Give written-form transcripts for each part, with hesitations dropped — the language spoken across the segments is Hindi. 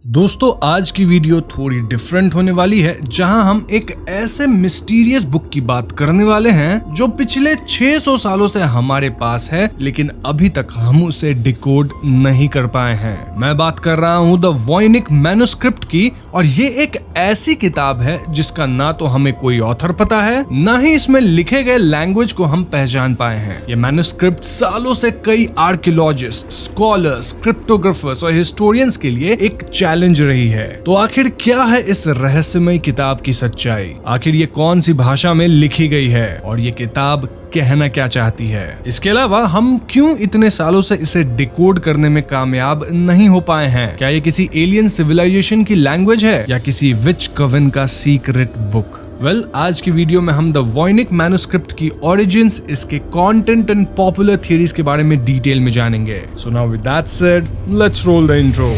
दोस्तों आज की वीडियो थोड़ी डिफरेंट होने वाली है, जहां हम एक ऐसे मिस्टीरियस बुक की बात करने वाले हैं जो पिछले 600 सालों से हमारे पास है, लेकिन अभी तक हम उसे डिकोड नहीं कर पाए हैं। मैं बात कर रहा हूं द वॉयनिक मैन्युस्क्रिप्ट की, और ये एक ऐसी किताब है जिसका ना तो हमें कोई ऑथर पता है, ना ही इसमें लिखे गए लैंग्वेज को हम पहचान पाए हैं। ये मैन्युस्क्रिप्ट सालों से कई आर्कियोलॉजिस्ट, स्कॉलर्स, क्रिप्टोग्राफर्स और हिस्टोरियंस के लिए एक चैलेंज रही है। तो आखिर क्या है इस रहस्यमय किताब की सच्चाई? आखिर ये कौन सी भाषा में लिखी गई है और ये किताब कहना क्या चाहती है? इसके अलावा हम क्यों इतने सालों से इसे डिकोड करने में कामयाब नहीं हो पाए हैं? क्या ये किसी एलियन सिविलाइजेशन की लैंग्वेज है या किसी विच कवन का सीक्रेट बुक? आज की वीडियो में हम द वॉयनिक मैन्युस्क्रिप्ट की ओरिजिन्स, इसके कंटेंट एंड पॉपुलर थियरीज के बारे में डिटेल में जानेंगे। So now with that said, let's roll the intro.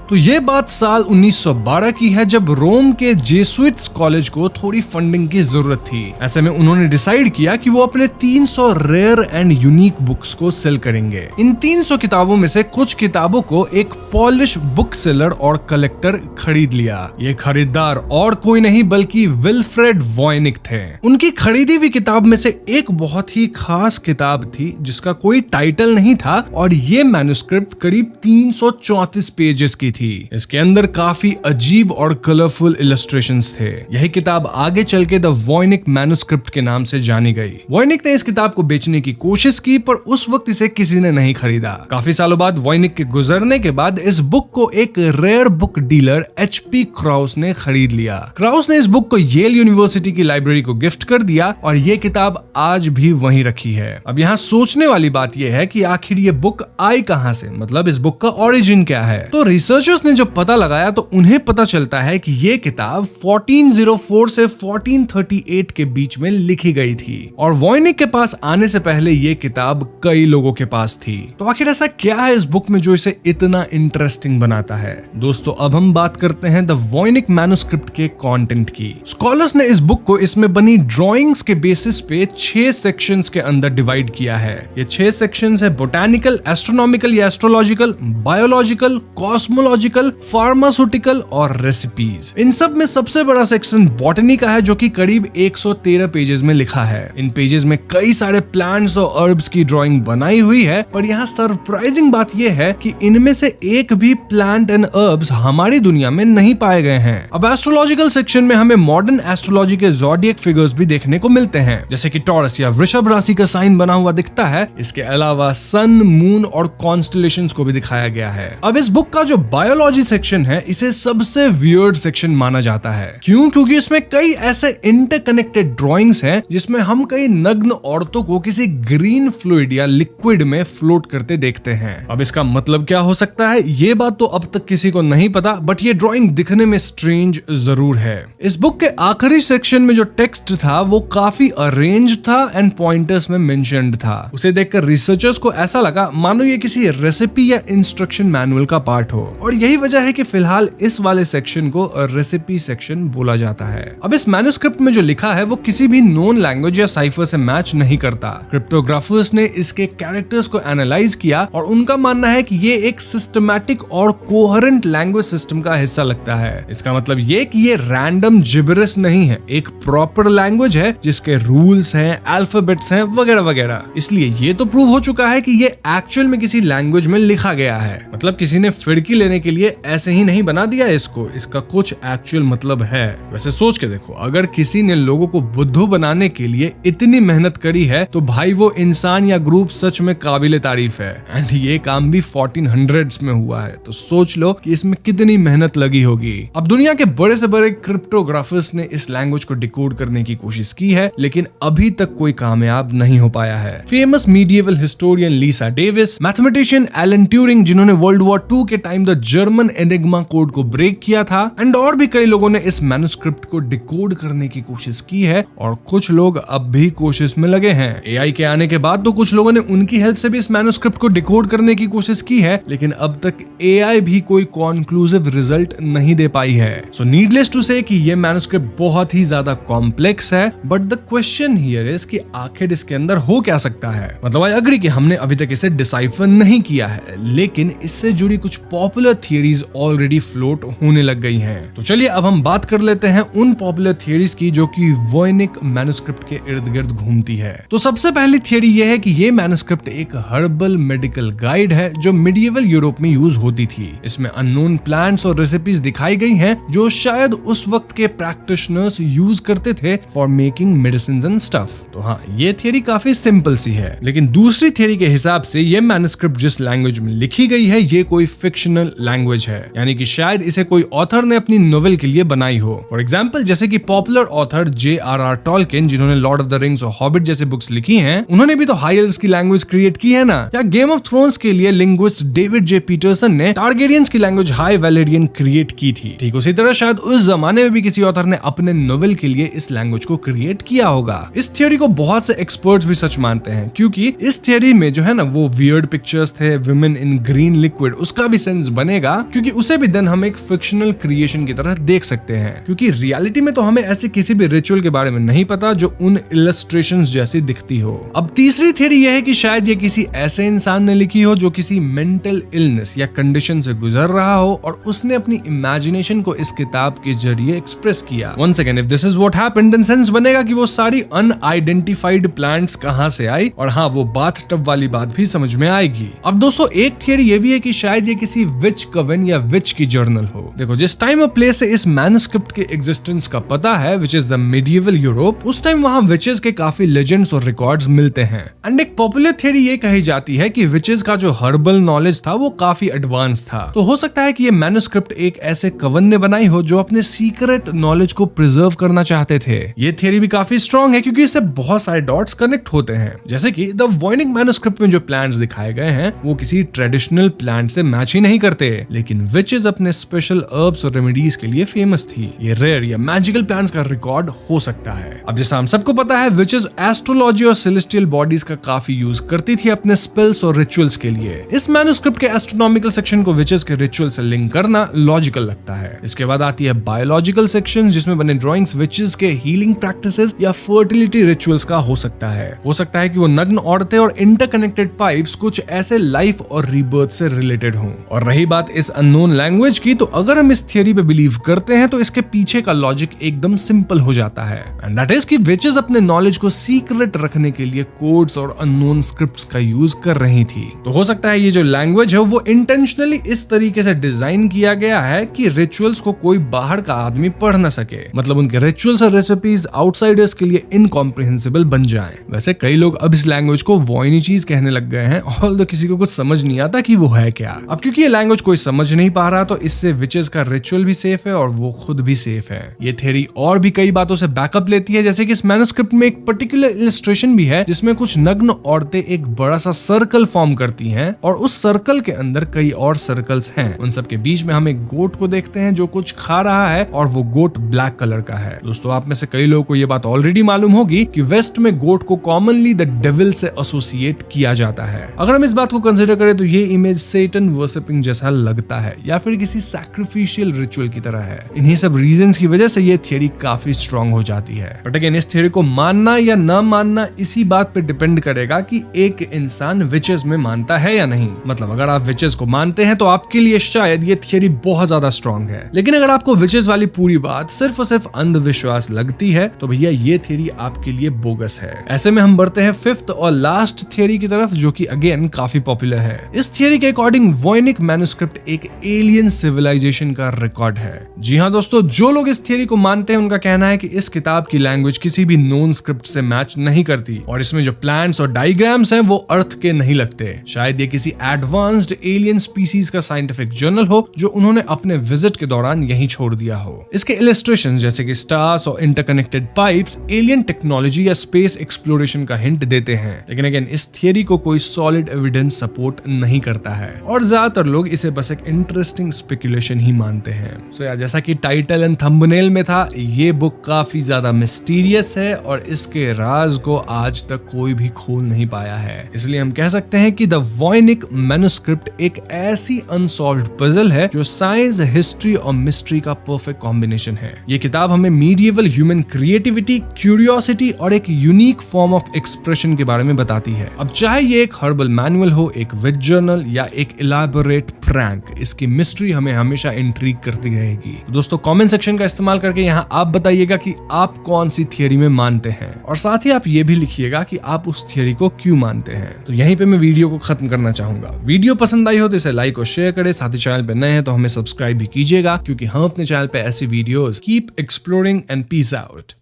तो ये बात साल 1912 की है, जब रोम के जेसुइट्स कॉलेज को थोड़ी फंडिंग की जरूरत थी। ऐसे में उन्होंने डिसाइड किया कि वो अपने 300 रेयर एंड यूनिक बुक्स को सेल करेंगे। इन 300 किताबों में से कुछ किताबों को एक पॉलिश बुक सेलर और कलेक्टर खरीद लिया। ये खरीदार और कोई नहीं बल्कि विल्फ्रेड वॉयनिक थे। उनकी खरीदी हुई किताब में से एक बहुत ही खास किताब थी जिसका कोई टाइटल नहीं था, और ये मैन्युस्क्रिप्ट करीब 334 पेजेस की थी। इसके अंदर काफी अजीब और कलरफुल इलस्ट्रेशंस थे। यही किताब आगे चल के द वॉयनिक मैन्युस्क्रिप्ट के नाम से जानी गई। वॉयनिक ने इस किताब को बेचने की कोशिश की, पर उस वक्त इसे किसी ने नहीं खरीदा। काफी सालों बाद वॉयनिक के गुजरने के बाद इस बुक को एक rare book dealer HP Kraus ने खरीद लिया। क्राउस ने इस बुक को येल यूनिवर्सिटी की लाइब्रेरी को गिफ्ट कर दिया, और ये किताब आज भी वहीं रखी है। अब यहाँ सोचने वाली बात यह है कि आखिर ये बुक आई कहां से, मतलब इस बुक का ओरिजिन क्या है? तो रिसर्चर्स ने जब पता लगाया तो उन्हें पता चलता है कि ये किताब 1404 से 1438 के बीच में लिखी गई थी, और वॉयनिक के पास आने से पहले ये किताब कई लोगों के पास थी। तो आखिर ऐसा क्या है इस बुक में जो इसे इतना इंटरेस्टिंग बनाता है? दोस्तों अब हम बात करते हैं द वॉयनिक मैन्युस्क्रिप्ट के कंटेंट की। स्कॉलर्स ने इस बुक को इसमें बनी ड्राइंग्स के बेसिस पे 6 सेक्शंस के अंदर डिवाइड किया है। ये 6 सेक्शंस है बोटैनिकल, एस्ट्रोनॉमिकल या एस्ट्रोलॉजिकल, बायोलॉजिकल, कॉस्मोलॉजिकल, फार्मास्यूटिकल और रेसिपीज। इन सब में सबसे बड़ा सेक्शन बॉटनी का है, जो कि करीब 113 पेजेस में लिखा है। इन पेजेस में कई सारे प्लांट्स और हर्ब्स की ड्राइंग बनाई हुई है, पर यहाँ सरप्राइजिंग बात यह है कि इनमें से एक भी प्लांट एंड हर्ब्स हमारी दुनिया में नहीं पाए गए हैं। अब एस्ट्रोलॉजिकल सेक्शन में हमें मॉडर्न एस्ट्रोलॉजी के ज़ोडिएक फिगर्स भी देखने को मिलते हैं, जैसे कि टॉरस या वृषभ राशि का साइन बना हुआ दिखता है। इसके अलावा सन, मून और कॉन्स्टेलेशंस को भी दिखाया गया है। अब इस बुक का जो बायोलॉजी सेक्शन है, इसे सबसे वियर्ड सेक्शन माना जाता है। क्यों? क्योंकि इसमें कई ऐसे इंटरकनेक्टेड ड्राइंग्स हैं जिसमें हम कई नग्न औरतों को किसी ग्रीन फ्लूइड या लिक्विड में फ्लोट करते देखते हैं। अब इसका मतलब क्या हो सकता है, ये बात तो अब तक किसी को नहीं पता, बट ये ड्राइंग दिखने में स्ट्रेंज जरूर है। इस बुक के आखिरी सेक्शन में जो टेक्स्ट था वो काफी अरेंज था एंड पॉइंटर्स में मेंशन्ड था। उसे देखकर रिसर्चर्स को ऐसा लगा मानो ये किसी रेसिपी या इंस्ट्रक्शन मैनुअल का पार्ट हो, और यही वजह है कि फिलहाल इस वाले सेक्शन को रेसिपी सेक्शन बोला जाता है। अब इस मैन्युस्क्रिप्ट में जो लिखा है वो किसी भी नोन लैंग्वेज या साइफर से मैच नहीं करता। क्रिप्टोग्राफर्स ने इसके कैरेक्टर्स को एनालाइज किया, और उनका मानना है कि ये एक सिस्टमैटिक और कोहेरेंट लैंग्वेज सिस्टम का हिस्सा लगता है। इसका मतलब ये कि ये रैंडम जिबरिश नहीं है, एक प्रॉपर लैंग्वेज है जिसके रूल्स हैं, अल्फाबेट्स हैं, वगैरह वगैरह। इसलिए ये तो प्रूव हो चुका है कि ये एक्चुअल में किसी लैंग्वेज में लिखा गया है। मतलब किसी ने फिरकी लेने के लिए ऐसे ही नहीं बना दिया इसको, इसका कुछ एक्चुअल मतलब है। वैसे सोच के देखो, अगर किसी ने लोगों को बुद्धू बनाने के लिए इतनी मेहनत करी है तो भाई वो इंसान या ग्रुप सच में काबिले तारीफ है। एंड ये काम भी 1400s में हुआ है, तो सोच लो कि इसमें कितनी मेहनत लगी होगी। अब दुनिया के बड़े से बड़े क्रिप्टोग्राफर्स ने इस लैंग्वेज को डिकोड करने की कोशिश की है, लेकिन अभी तक कोई कामयाब नहीं हो पाया है। Famous medieval historian Lisa Davis, mathematician Alan Turing जिन्होंने वर्ल्ड वॉर 2 के time the German Enigma code को ब्रेक किया था। एंड और भी कई लोगों ने इस मैन्युस्क्रिप्ट को डिकोड करने की कोशिश की है और कुछ लोग अब भी कोशिश में लगे हैं। एआई के आने के बाद तो कुछ लोगों ने उनकी हेल्प से भी इस मैन्युस्क्रिप्ट को डिकोड करने की कोशिश की है, लेकिन अब तक एआई भी कोई कॉन्क्लूसिव रिजल्ट नहीं दे पाई है। सो नीडलेस टू से कि ये मैन्युस्क्रिप्ट बहुत ही ज्यादा कॉम्प्लेक्स है, but the question here is कि आखिर इसके अंदर हो क्या सकता है। मतलब आई एग्री कि हमने अभी तक इसे डिसाइफर नहीं किया है, लेकिन इससे जुड़ी कुछ पॉपुलर थियरीज ऑलरेडी फ्लोट होने लग गई हैं। तो चलिए अब हम बात कर लेते हैं उन पॉपुलर थियरीज की जो कि वॉयनिक मैन्युस्क्रिप्ट के इर्द गिर्द घूमती है। तो सबसे पहली थियरी यह है कि ये मैन्युस्क्रिप्ट एक हर्बल मेडिकल गाइड है जो मिडिएवल यूरोप में यूज होती थी। इसमें अननोन प्लांट्स और रेसिपीज दिखाई गई हैं जो शायद उस वक्त के प्रैक्टिशनर्स यूज करते थे for making medicine and stuff. तो हाँ, ये थियरी काफी सिंपल सी है। लेकिन दूसरी थियरी के हिसाब से ये मैन्युस्क्रिप्ट जिस लैंग्वेज में लिखी गई है ये कोई फिक्शनल लैंग्वेज है, यानी कि शायद इसे कोई ऑथर ने अपनी नोवेल के लिए बनाई हो। फॉर एग्जाम्पल जैसे कि पॉपुलर ऑथर J.R.R. टॉलकिन जिन्होंने लॉर्ड ऑफ द रिंग्स और हॉबिट जैसे बुक्स लिखी हैं, उन्होंने भी तो हाई एल्व्स की लैंग्वेज क्रिएट की है ना। या गेम ऑफ थ्रोन्स के लिए लिंग्विस्ट डेविड जे पीटरसन ने टारगेरियंस की लैंग्वेज हाई वैलेरियन क्रिएट की थी। ठीक उसी तरह शायद उस जमाने में भी किसी ऑथर ने अपने नोवेल के लिए इस लैंग्वेज को क्रिएट किया होगा। इस थियरी को बहुत से एक्सपर्ट्स भी सच मानते हैं, क्योंकि इस थियरी में जो है ना वो वियर्ड पिक्चर्स थे, विमेन इन ग्रीन लिक्विड, उसका भी सेंस बनेगा, क्योंकि उसे भी देन हम एक फिक्शनल क्रिएशन की तरह देख सकते हैं। क्योंकि रियलिटी में तो हमें ऐसे किसी भी रिचुअल के बारे में नहीं पता जो उन इलस्ट्रेशंस जैसी दिखती हो। अब तीसरी थियरी यह है कि शायद ये किसी ऐसे इंसान ने लिखी हो जो किसी मेंटल इलनेस या कंडीशन से गुजर रहा हो और उसने अपनी इमेजिनेशन को इस किताब के जरिए एक्सप्रेस किया। Once again, if this is what happened, then sense बनेगा कि वो सारी अनआइडेंटिफाइड प्लांट्स कहां से आई, और हाँ, वो बाथटब वाली बात भी समझ में आएगी। अब दोस्तों एक थियरी ये भी है कि शायद ये किसी विच कवन या विच की जर्नल हो। देखो, जिस टाइम और प्लेस से इस मैन्युस्क्रिप्ट के एग्जिस्टेंस का पता है, which is the medieval Europe, उस टाइम वहां विचेस के काफी लेजेंड्स और रिकॉर्ड्स मिलते हैं। एंड एक पॉपुलर थियरी ये कही जाती है कि विचेस का जो हर्बल नॉलेज था वो काफी एडवांस था। तो हो सकता है कि ये मैन्युस्क्रिप्ट एक ऐसे कवन ने बनाई हो जो अपने सीक्रेट नॉलेज को प्रिजर्व करना चाहते थे। ये थियरी भी काफी स्ट्रॉन्ग है क्योंकि इससे बहुत सारे डॉट्स कनेक्ट होते हैं। जैसे कि द वॉयनिक मैन्युस्क्रिप्ट में जो प्लांट्स दिखाए गए हैं वो किसी ट्रेडिशनल प्लांट से मैच ही नहीं करते, लेकिन विचेस अपने स्पेशल हर्ब्स और रेमेडीज के लिए फेमस थी। ये रेयर या मैजिकल प्लांट्स का रिकॉर्ड हो सकता है। अब जैसा हम सबको पता है, विचेस एस्ट्रोलॉजी और सेलेस्टियल बॉडीज का काफी यूज करती थी अपने स्पेल्स और रिचुअल्स के लिए। इस मैन्युस्क्रिप्ट के एस्ट्रोनॉमिकल सेक्शन को विचेस के रिचुअल से लिंक करना लॉजिकल लगता है। इसके बाद आती है बायोलॉजिकल सेक्शन, जिसमें बने ड्रॉइंग्स विचेस के हीलिंग प्रैक्टिसेस या फर्टिलिटी रिचुअल्स का हो सकता है। हो सकता है कि वो नग्न औरतें और इंटरकनेक्टेड पाइप्स कुछ ऐसे लाइफ और रीबर्थ से रिलेटेड हों। और रही बात इस अननोन लैंग्वेज की, तो अगर हम इस थियरी पे बिलीव करते हैं तो इसके पीछे का लॉजिक एकदम सिंपल हो जाता है, एंड दैट इज कि विचेस अपने नॉलेज को सीक्रेट रखने के लिए कोड्स और अननोन स्क्रिप्ट्स का यूज कर रही थी। तो हो सकता है ये जो लैंग्वेज है वो इंटेंशनली इस तरीके से डिजाइन किया गया है कि रिचुअल्स को कोई बाहर का आदमी पढ़ ना सके, मतलब उनके रिचुअल्स और रेसिपीज आउटसाइडर्स के लिए इनकॉम्प्रिहेंसिबल बन जाएं। वैसे कई लोग अब इस लैंग्वेज को वॉयनी चीज कहने लग गए हैं, ऑल्दो किसी को कुछ समझ नहीं आता कि वो है क्या। अब क्योंकि ये लैंग्वेज कोई समझ नहीं पा रहा, तो इससे विचेस का रिचुअल भी सेफ है और वो खुद भी सेफ है। ये थ्योरी और भी कई बातों से बैकअप लेती है, जैसे कि इस मैन्युस्क्रिप्ट में एक पर्टिकुलर इलस्ट्रेशन भी है जिसमें कुछ नग्न औरतें एक बड़ा सा सर्कल फॉर्म करती हैं और उस सर्कल के अंदर कई और सर्कल्स हैं। उन सब के बीच में हम एक गोट को देखते हैं जो कुछ खा रहा है और वो गोट ब्लैक कलर का है। दोस्तों, आप में से कई लोगों को ये बात ऑलरेडी मालूम होगी कि वेस्ट में गोट को कॉमनली द डेविल से एसोसिएट किया जाता है। अगर हम इस बात को कंसीडर करें तो ये इमेज सेटन वर्शिपिंग जैसा लगता है या फिर किसी सैक्रिफिशियल रिचुअल की तरह है। इन्हीं सब रीजंस की वजह से ये थियरी काफी स्ट्रांग हो जाती है। बट अगेन, इस थियरी को मानना या ना मानना इसी बात पे डिपेंड करेगा कि एक इंसान विचेस में मानता है या नहीं। मतलब अगर आप विचेस को मानते हैं तो आपके लिए शायद ये थियरी बहुत ज्यादा स्ट्रांग है, लेकिन अगर आपको विचेस वाली पूरी बात सिर्फ और सिर्फ अंधविश्वास लगती है तो भैया ये थियरी आपके लिए बोगस है। ऐसे में हम बढ़ते हैं फिफ्थ और लास्ट थियरी की तरफ, जो कि अगेन काफी पॉपुलर है। इस थियरी के अकॉर्डिंग वॉयनिक मैन्युस्क्रिप्ट एक एलियन सिविलाइजेशन का रिकॉर्ड है। जी हाँ दोस्तों, जो लोग इस थियरी को मानते हैं उनका कहना है कि इस किताब की लैंग्वेज किसी भी नोन स्क्रिप्ट से मैच नहीं करती और इसमें जो प्लान्स और डायग्राम्स हैं वो अर्थ के नहीं लगते। शायद ये किसी एडवांस्ड एलियन स्पीसीज का साइंटिफिक जर्नल हो जो उन्होंने अपने विजिट के दौरान यहीं छोड़ दिया हो। इसके इलस्ट्रेशंस जैसे कि स्टार्स और इंटरकनेक्टेड पाइप्स एलियन टेक्नोलॉजी या स्पेस एक्सप्लोरेशन का हिंट देते हैं, लेकिन अगेन इस थियरी को कोई सॉलिड एविडेंस सपोर्ट नहीं करता है और ज्यादातर लोग इसे बस एक इंटरेस्टिंग स्पेकुलेशन ही मानते हैं। सो यार, जैसा कि टाइटल एंड थंबनेल में था, ये बुक काफी ज्यादा मिस्टीरियस है और इसके राज को आज तक कोई भी खोल नहीं पाया है। इसलिए हम कह सकते हैं कि द वॉयनिक मैन्युस्क्रिप्ट एक ऐसी अनसॉल्व्ड पजल है जो साइंस, हिस्ट्री और मिस्ट्री का परफेक्ट कॉम्बिनेशन है। ये किताब हमें मीडिएवल ह्यूमन क्रिएटिविटी, क्यूरियोसिटी और एक यूनिक फॉर्म ऑफ एक्सप्रेशन के बारे में बताती है। अब चाहे ये एक हर्बल मैनुअल हो, एक विद जर्नल या एक इलैबोरेट प्रैंक, इसकी मिस्ट्री हमें हमेशा इंट्रीग करती रहेगी। दोस्तों, कमेंट सेक्शन का इस्तेमाल करके यहाँ आप बताइएगा कि आप कौन सी थियरी में मानते हैं और साथ ही आप ये भी लिखिएगा कि आप उस थियरी को क्यों मानते हैं। तो यहीं पे मैं वीडियो को खत्म करना चाहूंगा। वीडियो पसंद आई हो तो इसे लाइक और शेयर करें। साथ ही चैनल पे नए हैं तो हमें सब्सक्राइब भी कीजिएगा, क्योंकि हम अपने चैनल पे ऐसी videos keep exploring and peace out.